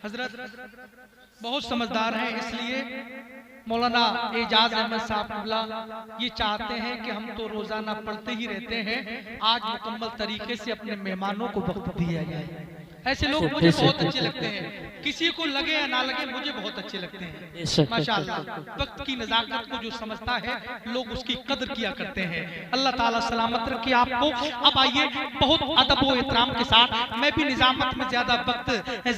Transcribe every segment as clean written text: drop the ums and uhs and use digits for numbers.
حضرت بہت سمجھدار ہیں، اس لیے مولانا اعجاز احمد صاحب قبلہ یہ چاہتے ہیں کہ ہم تو روزانہ پڑھتے ہی رہتے ہیں، آج مکمل طریقے سے اپنے مہمانوں کو وقت دیا جائے۔ ایسے لوگ مجھے بہت اچھے لگتے ہیں، کسی کو لگے یا نہ لگے مجھے بہت اچھے لگتے ہیں ماشاءاللہ۔ وقت کی نزاکت کو جو سمجھتا ہے لوگ اس کی قدر کیا کرتے ہیں۔ اللہ تعالیٰ سلامت رکھے آپ کو۔ اب آئیے بہت ادب و احترام کے ساتھ، میں بھی نظامت میں زیادہ وقت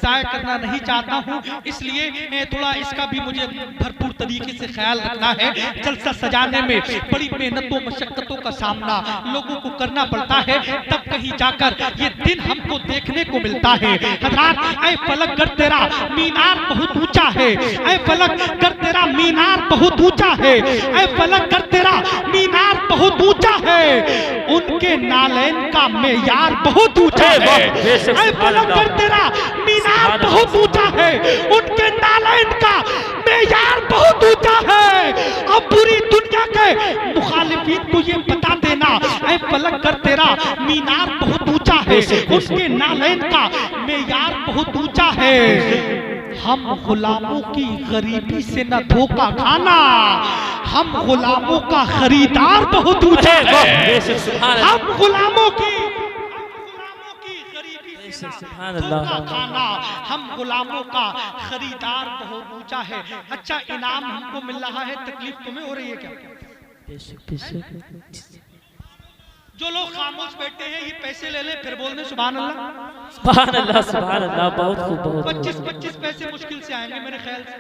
ضائع کرنا نہیں چاہتا ہوں، اس لیے تھوڑا اس کا بھی مجھے بھرپور طریقے سے خیال رکھنا ہے۔ جلسہ سجانے میں بڑی محنت و مشقتوں کا سامنا لوگوں کو کرنا پڑتا ہے، تب کہیں جا کر یہ دن ہم کو دیکھنے کو ملتا ہے۔ حضرات اے فلک گر تیرا مینار بہت اونچا ہے، اے فلک گر تیرا مینار بہت اونچا ہے، اے فلک گر تیرا مینار بہت اونچا ہے، ان کے نالین کا معیار بہت اونچا ہے۔ اے فلک گر تیرا مینار بہت اونچا ہے، ان کے نالین کا معیار بہت اونچا ہے۔ اب پوری دنیا کے مخالفین کو یہ بتا دینا، اے فلک گر تیرا مینار بہت اونچا ہے، اس کے نالین کا معیار بہت اونچا ہے۔ ہم غلاموں کی غریبی سے نہ دھوکہ کھانا، ہم غلاموں کا خریدار بہت اونچا ہے۔ ہم غلاموں کی غریبی سے نہ دھوکہ کھانا، ہم غلاموں کا خریدار بہت اونچا ہے۔ اچھا انعام ہم کو مل رہا ہے، تکلیف تمہیں ہو رہی ہے کیا؟ جو لوگ خاموش بیٹھے ہیں یہ پیسے لے لے پھر بولنے سبحان اللہ، سبحان اللہ، سبحان اللہ، بہت خوب، بہت خوب۔ 25 پیسے مشکل سے آئیں گے میرے خیال سے،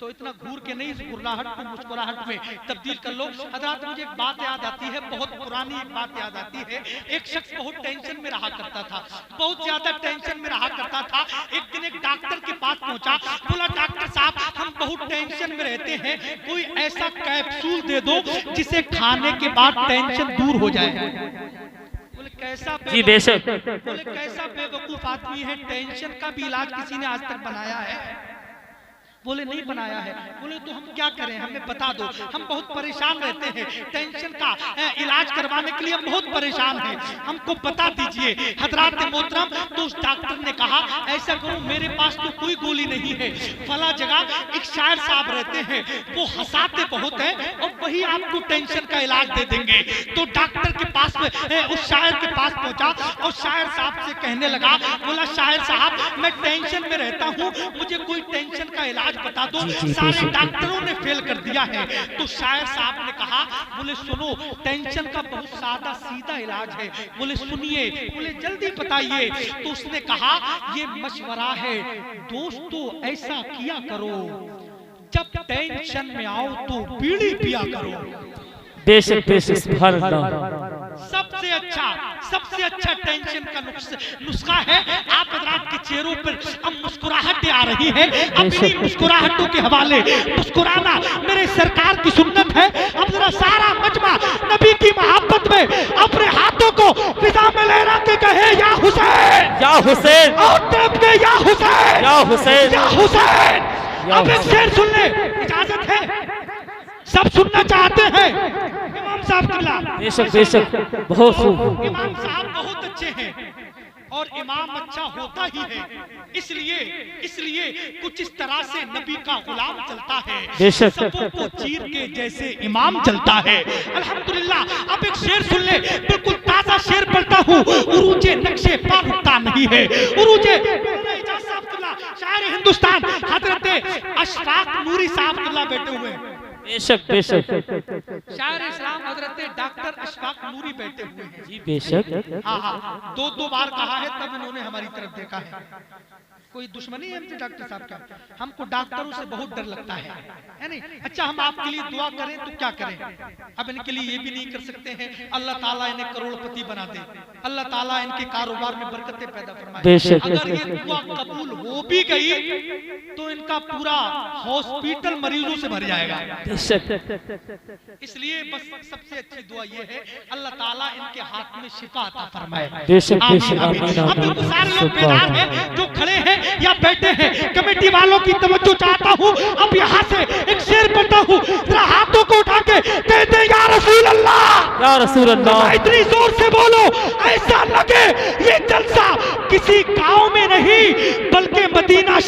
تو اتنا گھور کے نہیں، گرناہٹ کو مسکراہٹ میں تبدیل کر لو۔ حضرات مجھے ایک بات یاد آتی ہے، بہت پرانی ایک بات یاد آتی ہے۔ ایک شخص بہت ٹینشن میں رہا کرتا تھا، بہت زیادہ ٹینشن میں رہا کرتا تھا۔ ایک دن ایک ڈاکٹر کے پاس پہنچا، بولا ڈاکٹر صاحب ہم بہت ٹینشن میں رہتے ہیں، کوئی ایسا کیپسول دے دو جسے کھانے کے بعد ٹینشن دور ہو جائے۔ بولے کیسا بے وقوف آدمی ہے، ٹینشن کا بھی علاج کسی نے آج تک بنایا ہے؟ بولے نہیں بنایا ہے۔ بولے تو ہم کیا کریں، ہمیں بتا دو، ہم بہت پریشان رہتے ہیں، ٹینشن کا علاج کروانے کے لیے ہم بہت پریشان ہیں، ہم کو بتا دیجئے۔ حضرات محترم، تو اس ڈاکٹر نے کہا ایسا کرو میرے پاس تو کوئی گولی نہیں ہے، فلاں جگہ ایک شاعر صاحب رہتے ہیں، وہ ہنساتے بہت ہیں اور وہی آپ کو ٹینشن کا علاج دے دیں گے۔ تو ڈاکٹر کے پاس اس شاعر کے پاس پہنچا اور شاعر صاحب سے کہنے لگا، بولا شاعر صاحب میں ٹینشن میں رہتا ہوں، مجھے کوئی ٹینشن کا علاج بتا دو، سارے ڈاکٹروں نے فیل کر دیا ہے۔ تو شاعر صاحب نے کہا، بولے سنو ٹینشن کا بہت سادہ سیدھا علاج ہے۔ بولے سنیے، بولے جلدی بتائیے۔ تو اس نے کہا یہ مشورہ ہے دوستو، ایسا کیا کرو جب ٹینشن میں آؤ تو بیڑی پیا کرو۔ بے شک بے شک، سبحان اللہ۔ سب سے اچھا ٹینشن کا نسخہ ہے۔ آپ حضرات کے چہروں پر اب مسکراہٹیں آ رہی ہیں، اب انہی مسکراہٹوں کے حوالے مسکرانا میرے سرکار کی سنت ہے۔ اب ذرا سارا مجمع نبی کی محبت میں اپنے ہاتھوں کو فضا میں لہرا کے کہے یا حسین یا حسین، اور طرف کے یا حسین یا حسین، یا حسین۔ اب ایک شعر سن لے، اجازت ہے؟ سب سننا چاہتے ہیں؟ امام صاحب قبلہ، بے شک بے شک، بہت خوب۔ امام صاحب بہت اچھے ہیں اور امام اچھا ہوتا ہی ہے، اس لیے کچھ اس طرح سے نبی کا غلام چلتا ہے، بے شک، سبوں کو چیر کے جیسے امام چلتا ہے۔ الحمدللہ اب ایک شعر سن لے، بالکل تازہ شعر پڑھتا ہوں، عروج نقش پا رکتا نہیں ہے۔ عروج شاعر ہندوستان حضرت اشفاق نوری صاحب اللہ بیٹھے ہوئے ہیں، بے شک بے شک، شاعر اسلام حضرت ڈاکٹر اشفاق نوری بیٹھے ہوئے ہیں جی بے شک۔ ہاں دو بار کہا ہے تب انہوں نے ہماری طرف دیکھا ہے۔ کوئی دشمنی ہے ہم سے ڈاکٹر صاحب کا؟ ہم کو ڈاکٹروں سے بہت ڈر لگتا ہے نہیں؟ اچھا ہم آپ کے لیے دعا کریں تو کیا کریں؟ اب ان کے لیے یہ بھی نہیں کر سکتے ہیں اللہ تعالیٰ انہیں کروڑ پتی بنا دے، اللہ تعالیٰ ان کے کاروبار میں برکتیں پیدا فرمائے۔ اگر یہ دعا قبول ہو بھی گئی تو ان کا پورا ہاسپیٹل مریضوں سے بھر جائے گا۔ اس لیے بس سب سے اچھی دعا یہ ہے اللہ تعالیٰ ان کے ہاتھ میں شفا عطا فرمائے۔ اب بالکل سارے لوگ بیدار ہیں، جو کھڑے ہیں یا بیٹھے ہیں، کمیٹی والوں کی توجہ چاہتا ہوں۔ اب یہاں سے ایک شعر پڑھتا ہوں، ذرا ہاتھوں کو اٹھا کے کہتے ہیں یا رسول اللہ، یا رسول اللہ، اتنی زور سے بولو ایسا لگے یہ جلسہ کسی گاؤں میں نہیں بلکہ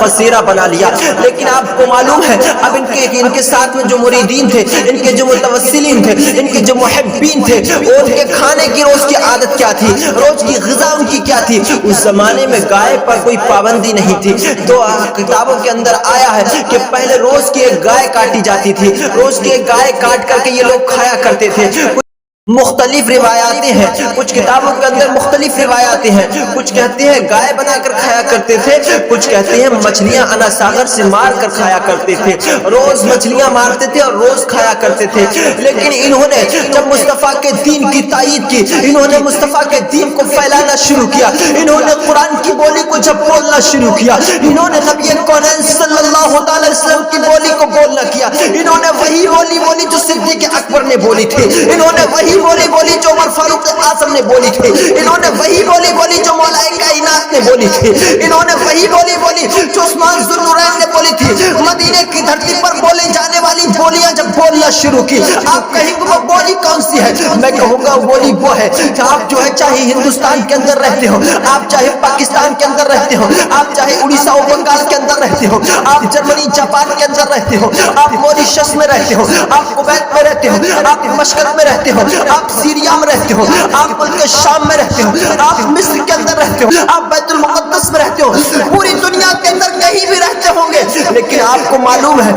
بصیرہ بنا لیا. لیکن آپ کو معلوم ہے اب ان کے ساتھ میں جو مریدین تھے, ان کے جو متوسلین تھے, ان کے جو محبین تھے, اور ان کے کھانے کی روز کی عادت کیا تھی, روز کی غذا ان کی کیا تھی. اس زمانے میں گائے پر کوئی پابندی نہیں تھی. تو کتابوں کے اندر آیا ہے کہ پہلے روز کی ایک گائے کاٹی جاتی تھی, روز کی ایک گائے کاٹ کر کے یہ لوگ کھایا کرتے تھے. مختلف روایاتیں ہیں, کچھ کتابوں کے اندر مختلف روایاتیں ہیں. کچھ کہتے ہیں گائے بنا کر کھایا کرتے تھے, کچھ کہتے ہیں مچھلیاں انا ساگر سے مار کر کھایا کرتے تھے. روز مچھلیاں مارتے تھے اور روز کھایا کرتے تھے. لیکن انہوں نے جب مصطفیٰ کے دین کی تائید کی, انہوں نے مصطفیٰ کے دین کو پھیلانا شروع کیا, انہوں نے قرآن کی بولی کو جب بولنا شروع کیا, انہوں نے نبی کونین صلی اللہ علیہ وسلم کی بولی کو بولنا کیا, انہوں نے وہی بولی جو صدیق اکبر نے بولی تھی, انہوں نے وہی بولی جو عمر فاروق اعظم نے بولی تھی, انہوں نے وہی بولی جو مولا کائنات نے بولی تھی, انہوں نے وہی بولی جو عثمان ذوالنورین نے بولی تھی. مدینے کی دھرتی پر بولے جانے والی بولیاں جب بولنا شروع کی, آپ کہیں گے وہ بولی کون سی ہے؟ میں کہوں گا بولی وہ ہے کہ آپ جو ہے چاہے ہندوستان کے اندر رہتے ہو, آپ چاہے پاکستان کے اندر رہتے ہو, آپ چاہے اڑیسہ و بنگال کے اندر رہتے ہو, آپ جرمنی جاپان کے اندر رہتے ہو, آپ موریشس میں رہتے ہو, آپ کویت میں رہتے ہو, آپ مشرق میں رہتے ہو, آپ سیریا میں رہتے ہو, آپ ملک شام میں رہتے ہو, آپ مصر کے اندر رہتے ہو, آپ بیت المقدس میں رہتے ہو, پوری دنیا کے اندر کہیں بھی رہتے ہوں گے, لیکن آپ کو معلوم ہے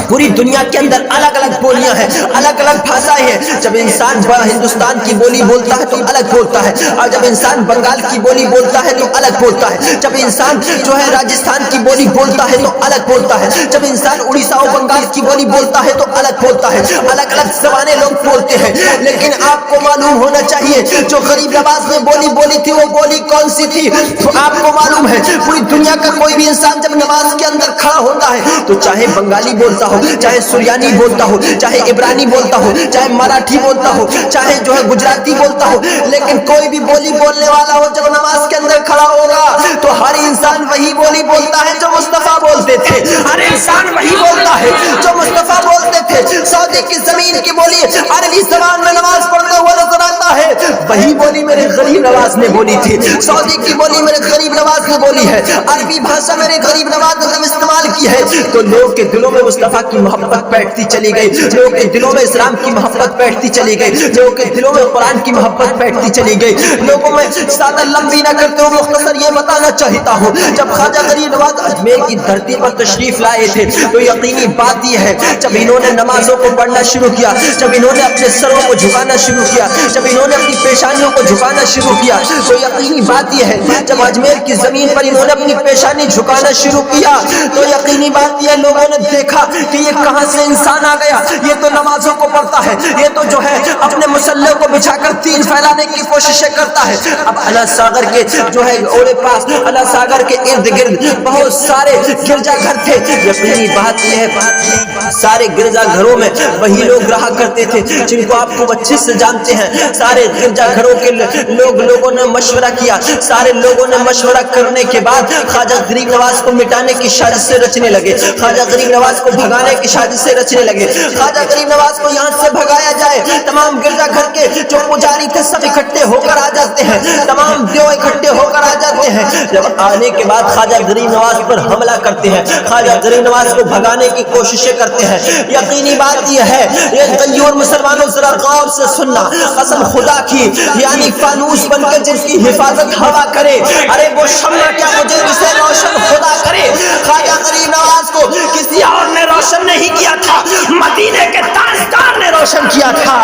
پوری دنیا کے اندر الگ الگ بولیاں ہیں, الگ الگ بھاشائیں ہیں. جب انسان ہندوستان کی بولی بولتا ہے تو الگ بولتا ہے, اور جب انسان بنگال کی بولی بولتا ہے تو الگ بولتا ہے, جب انسان جو ہے راجستھان کی بولی بولتا ہے تو الگ بولتا ہے, جب انسان اڑیسہ و بنگال کی بولی بولتا ہے تو الگ بولتا ہے. الگ الگ زبانیں لوگ بولتے ہیں, لیکن آپ کو معلوم ہونا چاہیے جو غریب نواز نے بولی تھی وہ بولی کون سی تھی. آپ کو معلوم ہے پوری دنیا کا کوئی بھی انسان جب نماز کے اندر کھڑا ہوتا ہے تو چاہے بنگالی بولتا ہو, چاہے سریانی بولتا ہو, چاہے عبرانی بولتا ہو, چاہے مراٹھی بولتا ہو, چاہے جو ہے گجراتی بولتا ہو, لیکن کوئی بھی بولی بولنے والا ہو جب نماز کے اندر کھڑا ہوگا تو ہر انسان وہی بولی بولتا ہے جو مصطفیٰ بولتے تھے, ہر انسان وہی بولتا ہے جو مصطفیٰ بولتے تھے. سعودی کی زمین کی بولی عربی زبان میں نماز پڑھتے ہوئے نظر آتا ہے, وہی بولی میرے غریب نواز نے بولی تھی. سعودی کی بولی میرے غریب نواز نے بولی ہے, عربی بھاشا میرے غریب نواز نے استعمال کی ہے. تو لوگوں کے دلوں میں مصطفیٰ کی محبت بیٹھتی چلی گئی, لوگوں کے دلوں میں اسلام کی محبت بیٹھتی چلی گئی, لوگوں کے دلوں میں قرآن کی محبت بیٹھتی چلی گئی. لوگوں میں زیادہ لمبی نہ کرتے ہوئے مختصر یہ بتانا چاہتا ہوں, جب خواجہ غریب نواز اجمیر کی دھرتی پر تشریف لائے تھے تو یقینی بات یہ ہے جب انہوں نے نمازوں کو پڑھنا شروع کیا, جب انہوں نے اپنے سروں کو جھکانا شروع کیا, جب انہوں نے اپنی پیشانیوں کو جھکانا شروع کیا, تو یقینی بات یہ ہے جب اجمیر کی زمین پر انہوں نے اپنی پیشانی جھکانا شروع کیا تو یقینی بات یہ لوگوں نے دیکھا کہ یہ کہاں سے انسان آ گیا, یہ تو نمازوں کو پڑھتا ہے, یہ تو جو ہے اپنے مسلح کو بچھا کر دین پھیلانے کی کوششیں کرتا ہے. اب اللہ ساگر کے جو ہے اوڑے پاس, اللہ ساگر کے ارد گرد بہت سارے گرجا گھر تھے. یقینی بات یہ ہے سارے گرجا گھروں میں وہی لوگ رہا کرتے تھے جن کو آپ کو اچھے سے جانتے ہیں. سارے گرجا گھروں کے لوگوں نے مشورہ کیا, سارے لوگوں نے مشورہ کرنے کے بعد خواجہ غریب نواز کو مٹانے کی سازش سے رچنے لگے, خواجہ غریب نواز کو بھگانے کی سازش سے رچنے لگے. خواجہ غریب نواز کو یہاں سے بھگایا جائے, تمام گرجا گھر کے جو پجاری تھے سب اکٹھے ہو کر آ جاتے ہیں, تمام دیو اکٹھے ہو کر آ جاتے ہیں. جب آنے کے بعد خواجہ غریب نواز پر حملہ کرتے ہیں, خواجہ غریب نواز کو بھگانے کی کوششیں کرتے ہیں. یقینی بات یہ ہے یہ غیور مسلمانوں ذرا غور سے سننا, قسم خدا کی یعنی فانوس بن کر جس کی حفاظت ہوا کرے, ارے وہ شمع کیا مجھے اسے روشن خدا کرے. خواجہ غریب نواز کو کسی اور نے روشن نہیں کیا تھا, مدینے کے تاجدار نے روشن کیا تھا.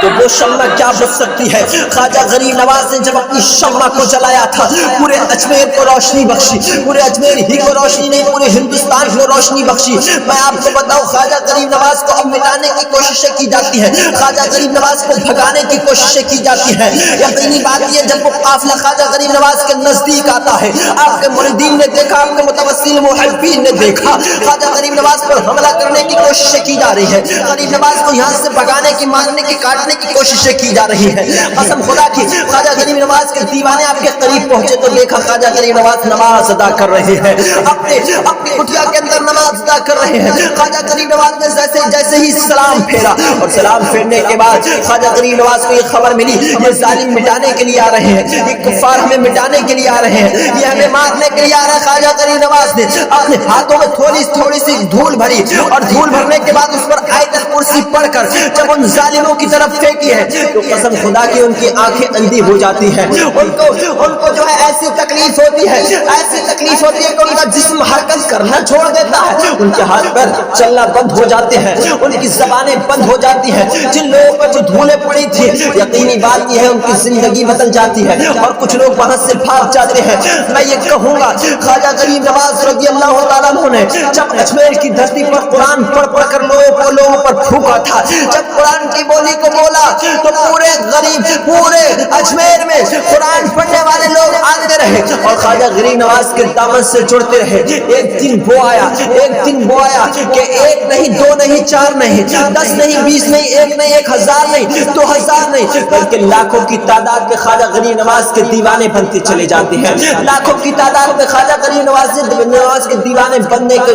تو وہ شمع کیا بچ سکتی ہے. خواجہ غریب نواز نے جب اپنی شمع کو جلایا تھا پورے اجمیر کو روشنی بخشی, پورے اجمیر ہی کو روشنی نہیں پورے ہندوستان کو روشنی بخشی. میں آپ کو بتاؤں خواجہ غریب نواز کو اب مٹانے کی کوششیں کی جاتی ہیں, خواجہ غریب نواز کو بھگانے کی کوششیں کی جاتی ہیں. یقینی بات یہ جب وہ قافلہ خواجہ غریب نواز کے نزدیک آتا ہے, آپ کے مریدین نے دیکھا, آپ کے متوسل محبین نے دیکھا خواجہ غریب نواز پر حملہ کرنے کی کوششیں کی جا رہی ہے, غریب نواز کو یہاں سے بھگانے کی, مارنے کی, کاٹنے کی کوششیں کی جا رہی ہے. قسم خدا کی خواجہ غریب نواز کے دیوانے آپ کے قریب پہنچے تو دیکھا خواجہ غریب نواز نماز ادا کر رہے ہیں، اپنی کٹیا کے اندر نماز ادا کر رہے ہیں۔ خواجہ غریب نواز نے جیسے ہی سلام پھیرا، اور سلام پھیرنے کے بعد خواجہ غریب نواز کو یہ خبر ملی یہ ظالم مٹانے کے لیے آ رہے ہیں، یہ کفار ہمیں مٹانے کے لیے آ رہے ہیں، یہ ہمیں مارنے کے لیے آ رہے ہیں۔ خواجہ غریب نواز نے اپنے ہاتھوں میں تھوڑی سی دھول بھری، اور دھول بھرنے کے بعد اس پر آیت الکرسی پڑھ کر جب ان ظالموں کی طرف پھینکی ہے تو قسم خدا کی ان کی آنکھیں اندھی ہو جاتی ہیں، ان کو جو ہے ایسی تکلیف ہوتی ہے کہ ان کا جسم حرکت کرنا چھوڑ دیتا ہے، ان کے ہاتھ پیر چلنا بند ہو جاتے ہیں، ان کی زبانیں بند ہو جاتی ہیں۔ جن لوگوں پر جو دھولیں پڑی تھی یقینی بات یہ ہے ان کی زندگی بدل جاتی ہے، اور کچھ لوگ وہاں سے بھاگ جاتے ہیں۔ میں یہ کہوں گا خواجہ غریب نواز رضی اللہ تعالیٰ عنہ نے جب اجمیر کی دھرتی پر قرآن پڑھ کر لوگوں پر پھونکا تھا، جب قرآن کی بولی کو بولا تو پورے اجمیر میں قرآن پڑھنے والے لوگ آتے رہے اور خواجہ غریب نواز کے دامن سے جڑتے رہے۔ ایک دن وہ آیا کہ ایک نہیں، دو نہیں، چار نہیں، 10 نہیں، 20 نہیں، 1 نہیں، 1000 نہیں، 2000 نہیں، بلکہ لاکھوں کی تعداد میں خواجہ غریب نواز کے دیوانے بنتے چلے جاتے ہیں، لاکھوں کی تعداد میں خواجہ غریب نواز کے دیوانے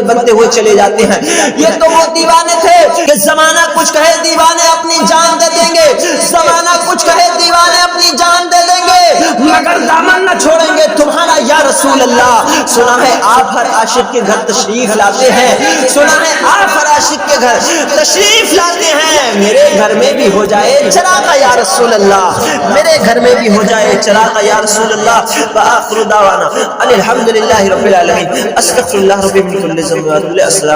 بنتے ہوئے چلے جاتے ہیں۔ یہ تو وہ دیوانے تھے کہ زمانہ کچھ کہے دیوانے اپنی جان دے دیں گے، زمانہ کچھ کہے دیوانے اپنی جان دے دیں گے، مگر دامن نہ چھوڑیں گے تمہارا یا رسول اللہ۔ سنا ہے آپ ہر عاشق کے گھر تشریف لاتے ہیں، سنا ہے آپ ہر عاشق کے گھر تشریف لاتے ہیں، میرے گھر میں بھی ہو جائے چراغ یا رسول اللہ، میرے گھر میں بھی ہو جائے چراغ یا رسول اللہ۔ وآخر دعوانا الحمدللہ رب العالمین، استغفر اللہ ربی من کل ذنب۔ السلام